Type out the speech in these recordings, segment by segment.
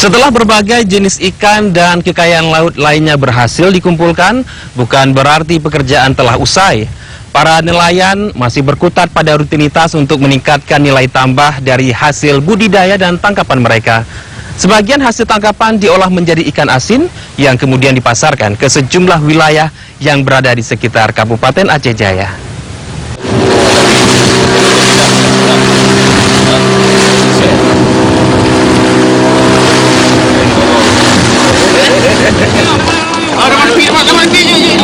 Setelah berbagai jenis ikan dan kekayaan laut lainnya berhasil dikumpulkan, bukan berarti pekerjaan telah usai. Para nelayan masih berkutat pada rutinitas untuk meningkatkan nilai tambah dari hasil budidaya dan tangkapan mereka. Sebagian hasil tangkapan diolah menjadi ikan asin yang kemudian dipasarkan ke sejumlah wilayah yang berada di sekitar Kabupaten Aceh Jaya.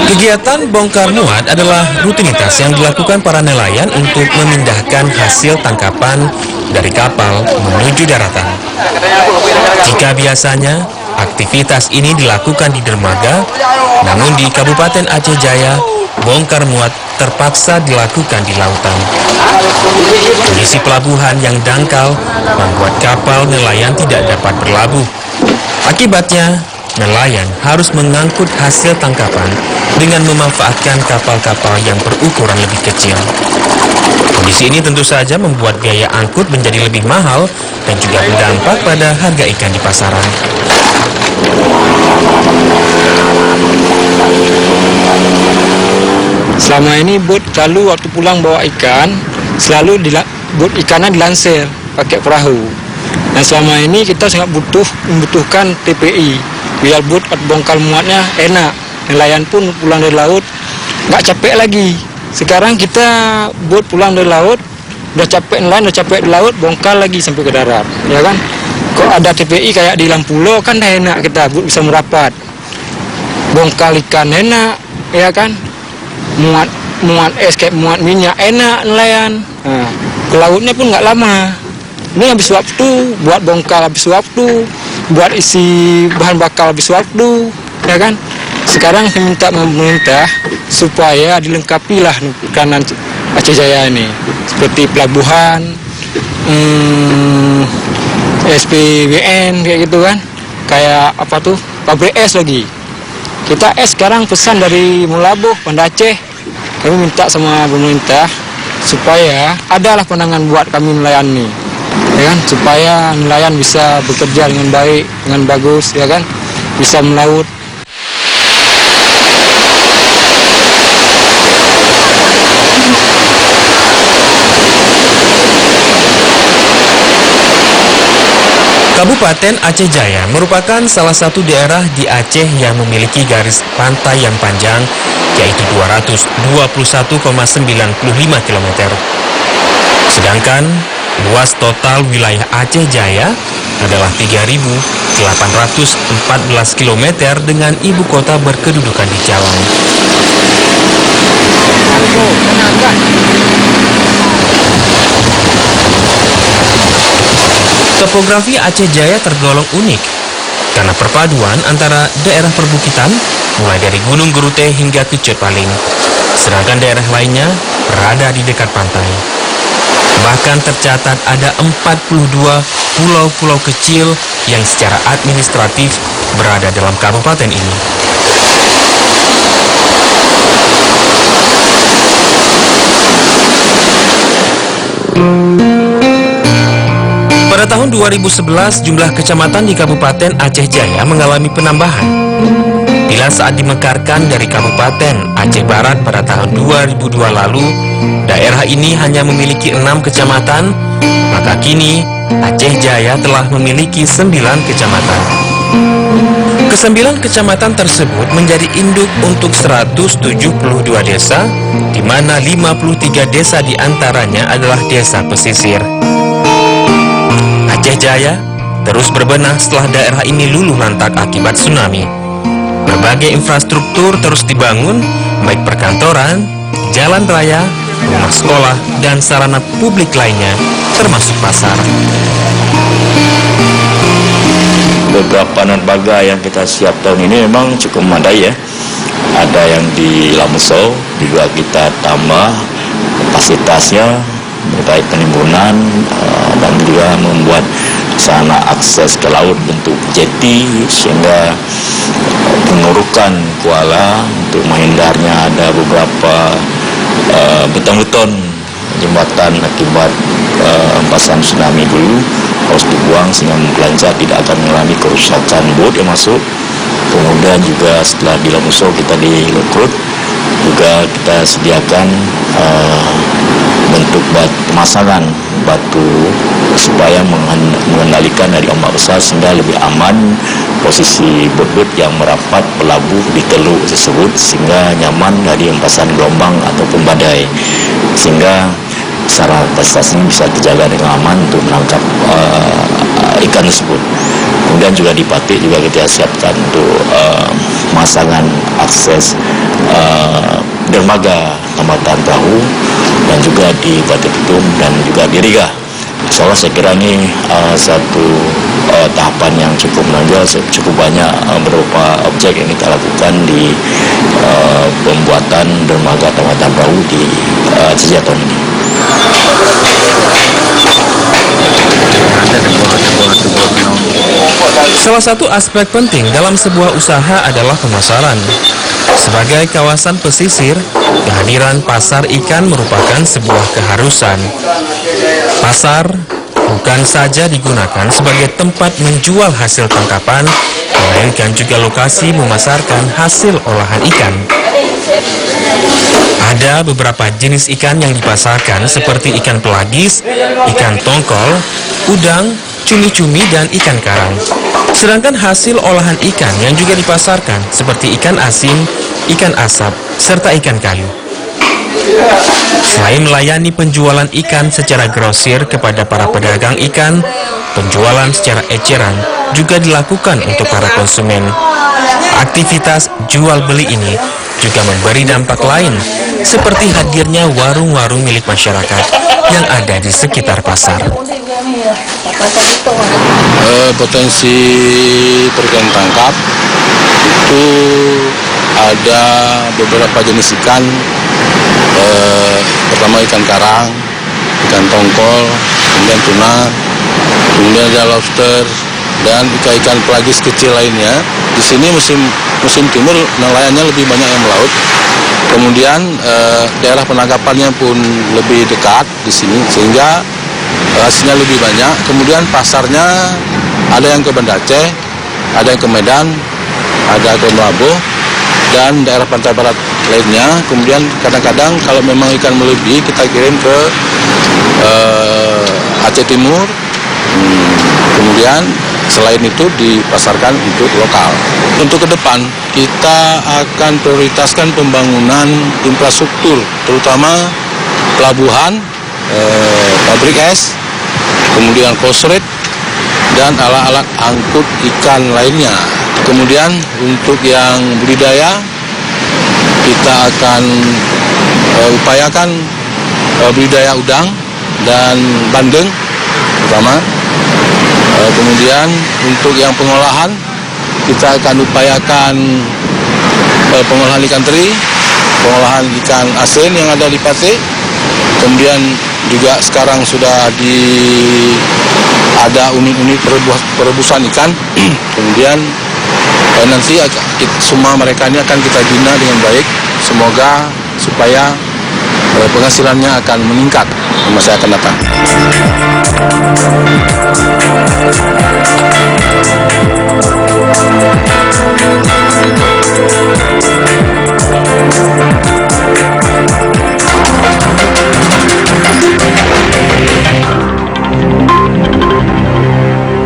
Kegiatan bongkar muat adalah rutinitas yang dilakukan para nelayan untuk memindahkan hasil tangkapan dari kapal menuju daratan. Jika biasanya aktivitas ini dilakukan di dermaga, namun di Kabupaten Aceh Jaya, bongkar muat terpaksa dilakukan di lautan. Kondisi pelabuhan yang dangkal membuat kapal nelayan tidak dapat berlabuh. Akibatnya, nelayan harus mengangkut hasil tangkapan dengan memanfaatkan kapal-kapal yang berukuran lebih kecil. Kondisi ini tentu saja membuat biaya angkut menjadi lebih mahal dan juga berdampak pada harga ikan di pasaran. Selama ini bot selalu waktu pulang bawa ikan, selalu bot ikannya dilansir pakai perahu. Dan selama ini kita sangat membutuhkan TPI. Biar bot bongkar muatnya enak, nelayan pun pulang dari laut nggak capek lagi. Sekarang kita bot pulang dari laut udah capek nelayan, udah capek di laut, bongkar lagi sampai ke darat, ya kan? Kok ada TPI kayak di Lampulo kan enak, kita bot bisa merapat, bongkar ikan enak, ya kan? Muat es kayak muat minyak enak nelayan. Nah, ke lautnya pun nggak lama. Ini habis waktu, buat bongkar habis waktu, buat isi bahan bakar habis waktu, ya kan? Sekarang saya minta pemerintah supaya dilengkapilah perikanan Aceh Jaya ini, seperti pelabuhan, SPBN kayak gitu kan, kayak apa tuh, pabrik es lagi. Kita es sekarang pesan dari Mulaboh, Banda Aceh. Kami minta sama pemerintah supaya adalah pandangan buat kami nelayan nih. Ya kan, supaya nelayan bisa bekerja dengan baik, dengan bagus, ya kan, bisa melaut. Kabupaten Aceh Jaya merupakan salah satu daerah di Aceh yang memiliki garis pantai yang panjang, yaitu 221,95 km. Sedangkan luas total wilayah Aceh Jaya adalah 3.814 km dengan ibu kota berkedudukan di Cawang. Topografi Aceh Jaya tergolong unik karena perpaduan antara daerah perbukitan mulai dari Gunung Gerute hingga ke Cepaling, sedangkan daerah lainnya berada di dekat pantai. Bahkan tercatat ada 42 pulau-pulau kecil yang secara administratif berada dalam kabupaten ini. Pada tahun 2011, jumlah kecamatan di Kabupaten Aceh Jaya mengalami penambahan. Bila saat dimekarkan dari Kabupaten Aceh Barat pada tahun 2002 lalu, daerah ini hanya memiliki 6 kecamatan, maka kini Aceh Jaya telah memiliki 9 kecamatan. Ke-9 kecamatan tersebut menjadi induk untuk 172 desa, di mana 53 desa diantaranya adalah desa pesisir. Aceh Jaya terus berbenah setelah daerah ini luluh lantak akibat tsunami. Berbagai infrastruktur terus dibangun, baik perkantoran, jalan raya, rumah sekolah, dan sarana publik lainnya, termasuk pasar. Beberapa dermaga yang kita siap tahun ini memang cukup memadai ya. Ada yang di Lamso, juga kita tambah kapasitasnya, baik penimbunan dan juga membuat sarana akses ke laut bentuk jeti sehingga pengurukan kuala untuk menghindarnya ada beberapa beton-beton jembatan akibat empasan tsunami dulu harus dibuang sehingga pelancong tidak akan mengalami kerusakan bot yang masuk. Kemudian juga setelah di Lamuso kita di Lekut juga kita sediakan bentuk pemasangan batu supaya mengendalikan dari ombak besar sehingga lebih aman posisi bot-bot yang merapat berlabuh di teluk tersebut sehingga nyaman dari hempasan gelombang ataupun badai sehingga secara prestasi bisa terjaga dengan aman untuk menangkap ikan tersebut. Kemudian juga di Patik juga kita siapkan untuk pemasangan akses dermaga tambatan perahu dan juga di Patik Pitung dan juga di Riga. Insya Allah saya kira ini satu tahapan yang cukup menonjol, cukup banyak beberapa objek yang kita lakukan di pembuatan dermaga tambatan perahu di sejak tahun ini. Salah satu aspek penting dalam sebuah usaha adalah pemasaran. Sebagai kawasan pesisir, kehadiran pasar ikan merupakan sebuah keharusan. Pasar bukan saja digunakan sebagai tempat menjual hasil tangkapan, melainkan juga lokasi memasarkan hasil olahan ikan. Ada beberapa jenis ikan yang dipasarkan seperti ikan pelagis, ikan tongkol, udang, cumi-cumi, dan ikan karang. Sedangkan hasil olahan ikan yang juga dipasarkan seperti ikan asin, ikan asap, serta ikan kayu. Selain melayani penjualan ikan secara grosir kepada para pedagang ikan, penjualan secara eceran juga dilakukan untuk para konsumen. Aktivitas jual beli ini juga memberi dampak lain, seperti hadirnya warung-warung milik masyarakat yang ada di sekitar pasar. Potensi perikan tangkap itu ada beberapa jenis ikan. Pertama ikan karang, ikan tongkol, kemudian tuna, kemudian ada lobster dan ikan pelagis kecil lainnya. Di sini musim timur nelayannya lebih banyak yang melaut. Kemudian daerah penangkapannya pun lebih dekat di sini sehingga hasilnya lebih banyak. Kemudian pasarnya ada yang ke Banda Aceh, ada yang ke Medan, ada ke Melabuh dan daerah pantai barat lainnya. Kemudian kadang-kadang kalau memang ikan melebihi kita kirim ke Aceh Timur. Kemudian selain itu dipasarkan untuk lokal. Untuk ke depan kita akan prioritaskan pembangunan infrastruktur, terutama pelabuhan, pabrik es, kemudian kosret dan alat-alat angkut ikan lainnya. Kemudian untuk yang budidaya kita akan upayakan budidaya udang dan bandeng pertama. Kemudian untuk yang pengolahan kita akan upayakan pengolahan ikan teri, pengolahan ikan asin yang ada di Patik. Kemudian juga sekarang sudah ada unit-unit perebusan ikan. Kemudian nanti semua mereka ini akan kita bina dengan baik. Semoga supaya penghasilannya akan meningkat di masa yang akan datang.